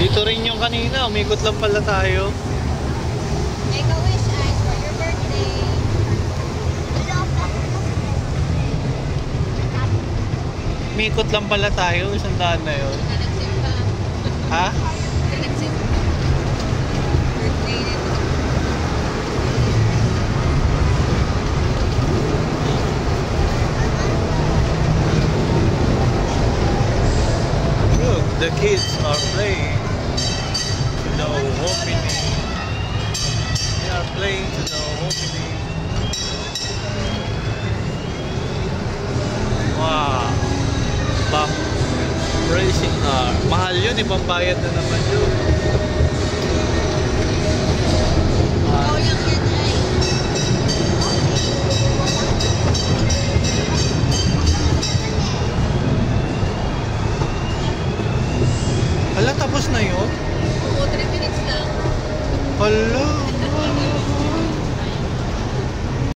Dito rin yung kanina, umikot lang pala tayo. Make a wish, Ice, for your birthday. Umikot lang pala tayo, isang daan na yun. Nagsimba. Ha? Nagsimba. Birthday nito. Look, the kids are playing to the opening. They are playing to the opening. Wow. Bang racing car. Mahal yun, ipambayad na naman yun. Ikaw lang yan, Ice. Hala, tapos na yun? Oo, 3 minutes lang. Hala.